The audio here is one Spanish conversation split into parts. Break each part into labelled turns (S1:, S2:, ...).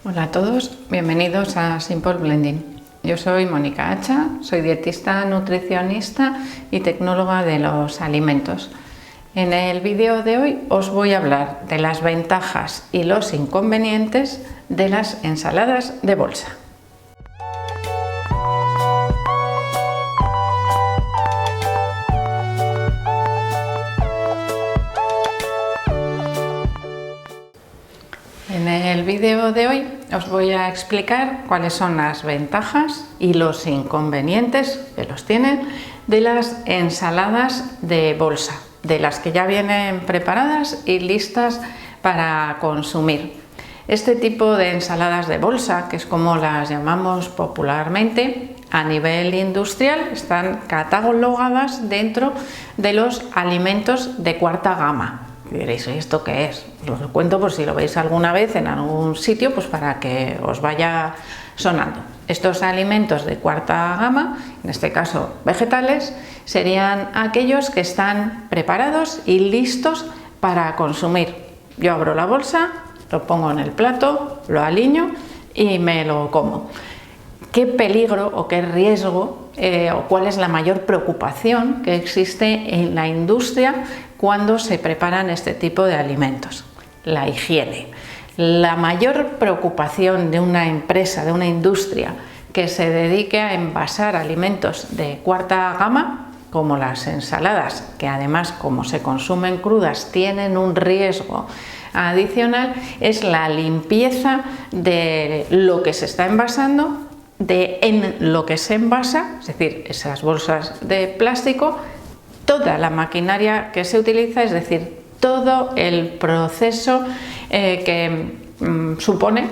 S1: Hola a todos, bienvenidos a Simple Blending. Yo soy Mónica Hacha, soy dietista, nutricionista y tecnóloga de los alimentos. En el vídeo de hoy os voy a hablar de las ventajas y los inconvenientes de las ensaladas de bolsa. En el vídeo de hoy os voy a explicar cuáles son las ventajas y los inconvenientes que los tienen de las ensaladas de bolsa, de las que ya vienen preparadas y listas para consumir. Este tipo de ensaladas de bolsa, que es como las llamamos popularmente, a nivel industrial están catalogadas dentro de los alimentos de cuarta gama. Y diréis, ¿esto qué es? Os lo cuento por si lo veis alguna vez en algún sitio, pues para que os vaya sonando. Estos alimentos de cuarta gama, en este caso vegetales, serían aquellos que están preparados y listos para consumir. Yo abro la bolsa, lo pongo en el plato, lo aliño y me lo como. ¿Qué peligro o qué riesgo o cuál es la mayor preocupación que existe en la industria cuando se preparan este tipo de alimentos? La higiene. La mayor preocupación de una empresa, de una industria que se dedique a envasar alimentos de cuarta gama, como las ensaladas, que además como se consumen crudas tienen un riesgo adicional, es la limpieza de lo que se está envasando, en lo que se envasa, es decir, esas bolsas de plástico, toda la maquinaria que se utiliza, es decir, todo el proceso que supone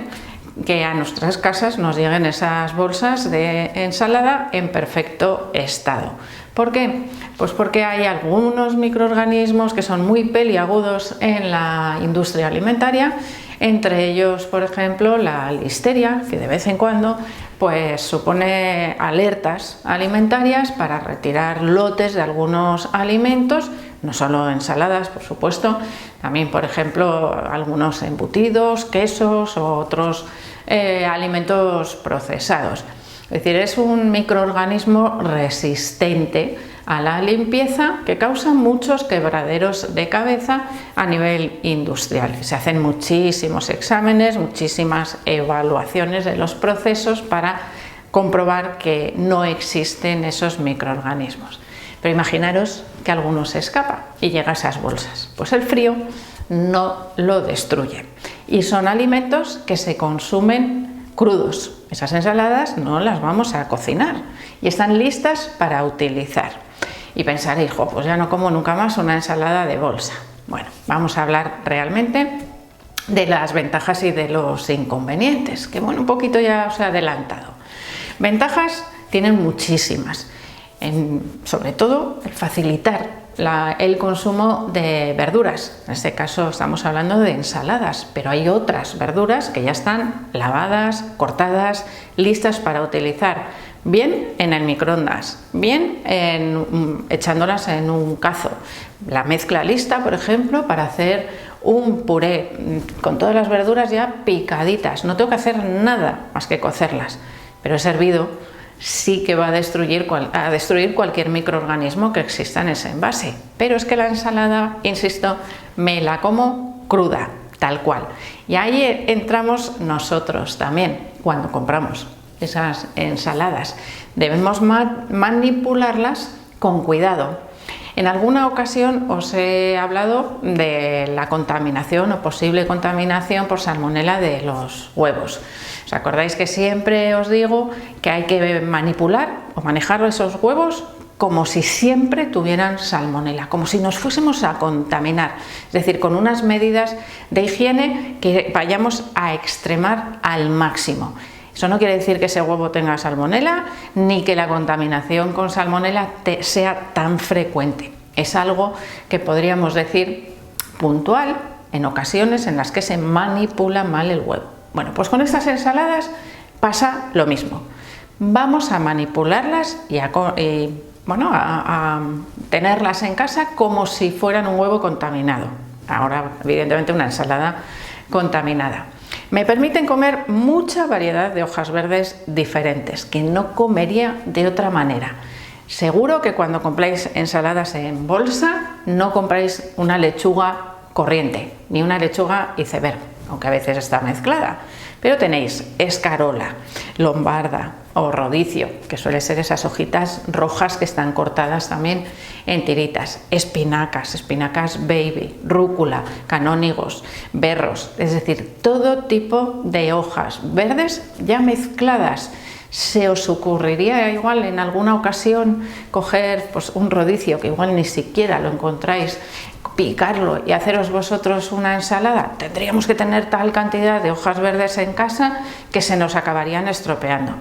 S1: que a nuestras casas nos lleguen esas bolsas de ensalada en perfecto estado. ¿Por qué? Pues porque hay algunos microorganismos que son muy peliagudos en la industria alimentaria, entre ellos, por ejemplo, la listeria, que de vez en cuando pues supone alertas alimentarias para retirar lotes de algunos alimentos, no solo ensaladas, por supuesto, también, por ejemplo, algunos embutidos, quesos o otros alimentos procesados. Es decir, es un microorganismo resistente a la limpieza que causa muchos quebraderos de cabeza a nivel industrial. Se hacen muchísimos exámenes, muchísimas evaluaciones de los procesos para comprobar que no existen esos microorganismos. Pero imaginaros que alguno se escapa y llega a esas bolsas. Pues el frío no lo destruye. Y son alimentos que se consumen crudos. Esas ensaladas no las vamos a cocinar y están listas para utilizar. Y pensaréis, pues ya no como nunca más una ensalada de bolsa. Bueno, vamos a hablar realmente de las ventajas y de los inconvenientes, que bueno, un poquito ya os he adelantado. Ventajas tienen muchísimas, sobre todo el facilitar el consumo de verduras. En este caso estamos hablando de ensaladas, pero hay otras verduras que ya están lavadas, cortadas, listas para utilizar, bien en el microondas, bien echándolas en un cazo. La mezcla lista, por ejemplo, para hacer un puré con todas las verduras ya picaditas. No tengo que hacer nada más que cocerlas, pero he servido sí que va a destruir cualquier microorganismo que exista en ese envase. Pero es que la ensalada, insisto, me la como cruda, tal cual. Y ahí entramos nosotros también, cuando compramos esas ensaladas. Debemos manipularlas con cuidado. En alguna ocasión os he hablado de la contaminación o posible contaminación por salmonela de los huevos. ¿Os acordáis que siempre os digo que hay que manipular o manejar esos huevos como si siempre tuvieran salmonela, como si nos fuésemos a contaminar? Es decir, con unas medidas de higiene que vayamos a extremar al máximo. Eso no quiere decir que ese huevo tenga salmonela ni que la contaminación con salmonela sea tan frecuente. Es algo que podríamos decir puntual en ocasiones en las que se manipula mal el huevo. Bueno, pues con estas ensaladas pasa lo mismo. Vamos a manipularlas y a tenerlas en casa como si fueran un huevo contaminado. Ahora, evidentemente, una ensalada contaminada. Me permiten comer mucha variedad de hojas verdes diferentes, que no comería de otra manera. Seguro que cuando compráis ensaladas en bolsa, no compráis una lechuga corriente, ni una lechuga iceberg, aunque a veces está mezclada. Pero tenéis escarola, lombarda o rodicio, que suele ser esas hojitas rojas que están cortadas también en tiritas, espinacas baby, rúcula, canónigos, berros, es decir, todo tipo de hojas verdes ya mezcladas. ¿Se os ocurriría igual en alguna ocasión coger pues, un rodicio, que igual ni siquiera lo encontráis, picarlo y haceros vosotros una ensalada? Tendríamos que tener tal cantidad de hojas verdes en casa que se nos acabarían estropeando.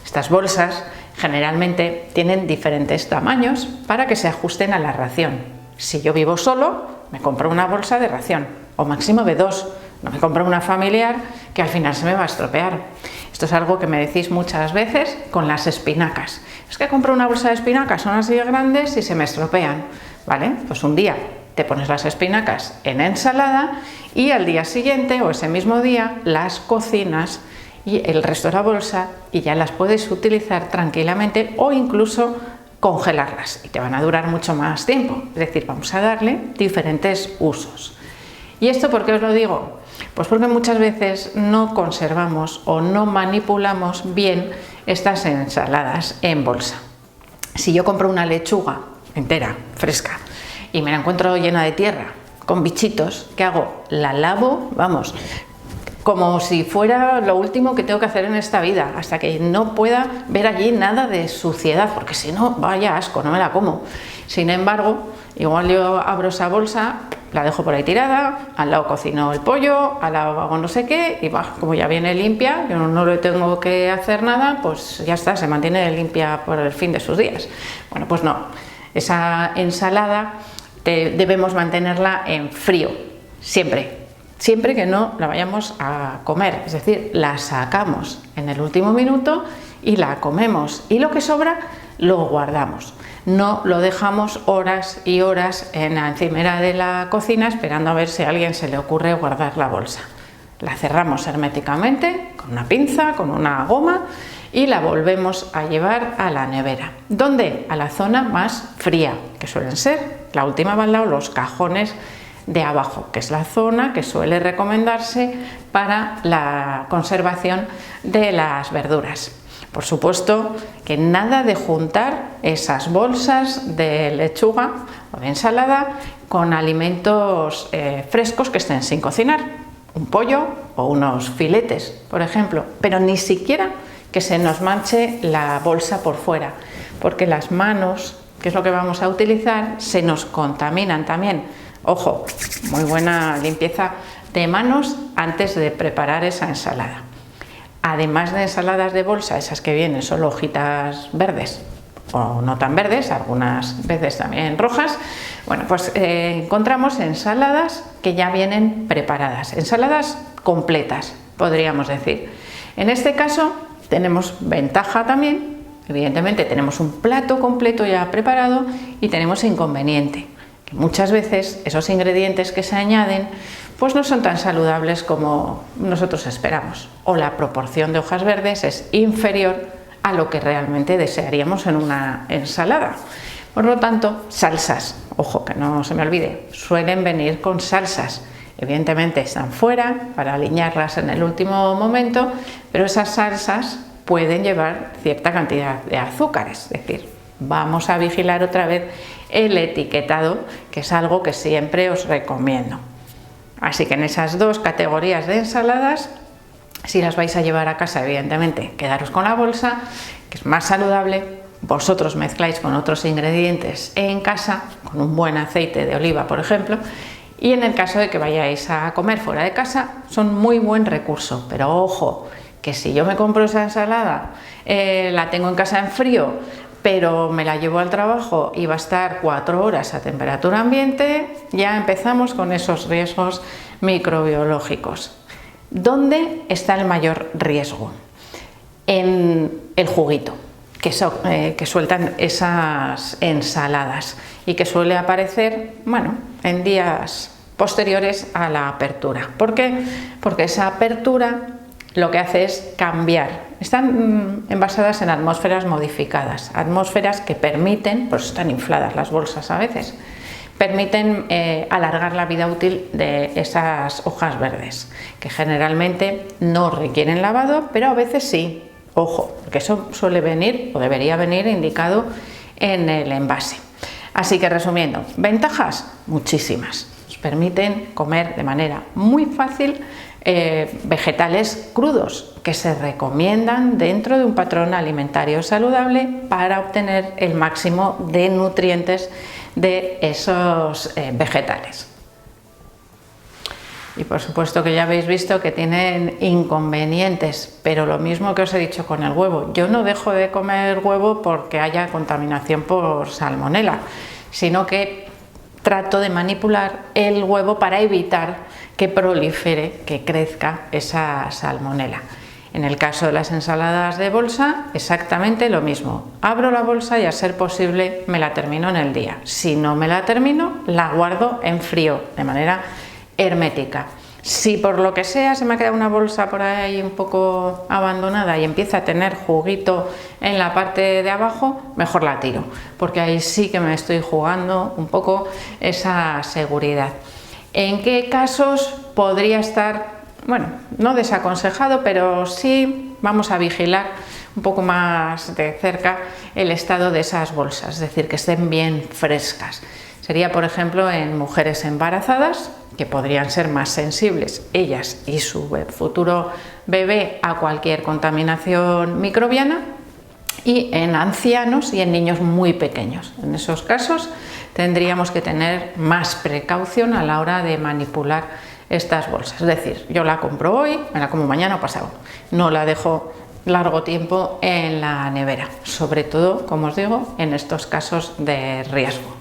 S1: Estas bolsas generalmente tienen diferentes tamaños para que se ajusten a la ración. Si yo vivo solo, me compro una bolsa de ración, o máximo de 2. No me compro una familiar que al final se me va a estropear. Esto es algo que me decís muchas veces con las espinacas. Es que compro una bolsa de espinacas, son así de grandes y se me estropean. ¿Vale? Pues un día te pones las espinacas en ensalada y al día siguiente o ese mismo día las cocinas y el resto de la bolsa y ya las puedes utilizar tranquilamente o incluso congelarlas y te van a durar mucho más tiempo. Es decir, vamos a darle diferentes usos. ¿Y esto por qué os lo digo? Pues porque muchas veces no conservamos o no manipulamos bien estas ensaladas en bolsa. Si yo compro una lechuga entera, fresca, y me la encuentro llena de tierra, con bichitos, ¿qué hago? La lavo, vamos, como si fuera lo último que tengo que hacer en esta vida, hasta que no pueda ver allí nada de suciedad, porque si no, vaya asco, no me la como. Sin embargo, igual yo abro esa bolsa, la dejo por ahí tirada, al lado cocino el pollo, al lado hago no sé qué, y como ya viene limpia, yo no le tengo que hacer nada, pues ya está, se mantiene limpia por el fin de sus días. Bueno, pues no, esa ensalada debemos mantenerla en frío, siempre que no la vayamos a comer, es decir, la sacamos en el último minuto y la comemos, y lo que sobra lo guardamos. No lo dejamos horas y horas en la encimera de la cocina esperando a ver si a alguien se le ocurre guardar la bolsa. La cerramos herméticamente con una pinza, con una goma y la volvemos a llevar a la nevera. ¿Dónde? A la zona más fría, que suelen ser, la última va al lado, los cajones de abajo, que es la zona que suele recomendarse para la conservación de las verduras. Por supuesto que nada de juntar esas bolsas de lechuga o de ensalada con alimentos frescos que estén sin cocinar, un pollo o unos filetes, por ejemplo, pero ni siquiera que se nos manche la bolsa por fuera, porque las manos, que es lo que vamos a utilizar, se nos contaminan también. Ojo, muy buena limpieza de manos antes de preparar esa ensalada. Además de ensaladas de bolsa, esas que vienen solo hojitas verdes o no tan verdes, algunas veces también rojas, bueno, pues encontramos ensaladas que ya vienen preparadas, ensaladas completas, podríamos decir. En este caso tenemos ventaja también, evidentemente tenemos un plato completo ya preparado y tenemos inconveniente, que muchas veces esos ingredientes que se añaden pues no son tan saludables como nosotros esperamos, o la proporción de hojas verdes es inferior a lo que realmente desearíamos en una ensalada. Por lo tanto, salsas, ojo que no se me olvide, suelen venir con salsas. Evidentemente están fuera para aliñarlas en el último momento, pero esas salsas pueden llevar cierta cantidad de azúcares, es decir, vamos a vigilar otra vez el etiquetado, que es algo que siempre os recomiendo. Así que en esas dos categorías de ensaladas, si las vais a llevar a casa, evidentemente, quedaros con la bolsa, que es más saludable. Vosotros mezcláis con otros ingredientes en casa, con un buen aceite de oliva, por ejemplo, y en el caso de que vayáis a comer fuera de casa, son muy buen recurso. Pero ojo, que si yo me compro esa ensalada, la tengo en casa en frío, pero me la llevo al trabajo y va a estar 4 horas a temperatura ambiente, ya empezamos con esos riesgos microbiológicos. ¿Dónde está el mayor riesgo? En el juguito que sueltan esas ensaladas y que suele aparecer, bueno, en días posteriores a la apertura. ¿Por qué? Porque esa apertura lo que hace es cambiar. Están envasadas en atmósferas modificadas, atmósferas que permiten, por eso están infladas las bolsas a veces, permiten alargar la vida útil de esas hojas verdes, que generalmente no requieren lavado, pero a veces sí. Ojo, porque eso suele venir o debería venir indicado en el envase. Así que resumiendo, ventajas muchísimas. Nos permiten comer de manera muy fácil vegetales crudos que se recomiendan dentro de un patrón alimentario saludable para obtener el máximo de nutrientes de esos vegetales. Y por supuesto que ya habéis visto que tienen inconvenientes, pero lo mismo que os he dicho con el huevo. Yo no dejo de comer huevo porque haya contaminación por salmonela, sino que trato de manipular el huevo para evitar que prolifere, que crezca esa salmonela. En el caso de las ensaladas de bolsa, exactamente lo mismo. Abro la bolsa y a ser posible me la termino en el día. Si no me la termino, la guardo en frío, de manera hermética. Si por lo que sea se me ha quedado una bolsa por ahí un poco abandonada y empieza a tener juguito en la parte de abajo, mejor la tiro, porque ahí sí que me estoy jugando un poco esa seguridad. ¿En qué casos podría estar, bueno, no desaconsejado, pero sí vamos a vigilar un poco más de cerca el estado de esas bolsas, es decir, que estén bien frescas? Sería, por ejemplo, en mujeres embarazadas, que podrían ser más sensibles, ellas y su futuro bebé, a cualquier contaminación microbiana, y en ancianos y en niños muy pequeños. En esos casos tendríamos que tener más precaución a la hora de manipular estas bolsas. Es decir, yo la compro hoy, me la como mañana o pasado. No la dejo largo tiempo en la nevera, sobre todo, como os digo, en estos casos de riesgo.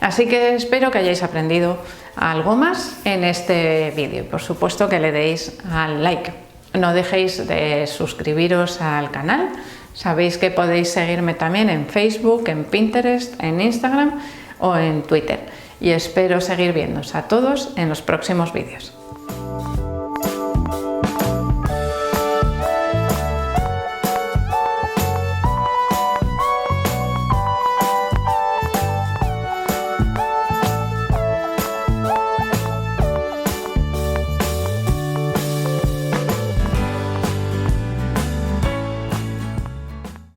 S1: Así que espero que hayáis aprendido algo más en este vídeo. Por supuesto que le deis al like. No dejéis de suscribiros al canal. Sabéis que podéis seguirme también en Facebook, en Pinterest, en Instagram o en Twitter. Y espero seguir viéndoos a todos en los próximos vídeos.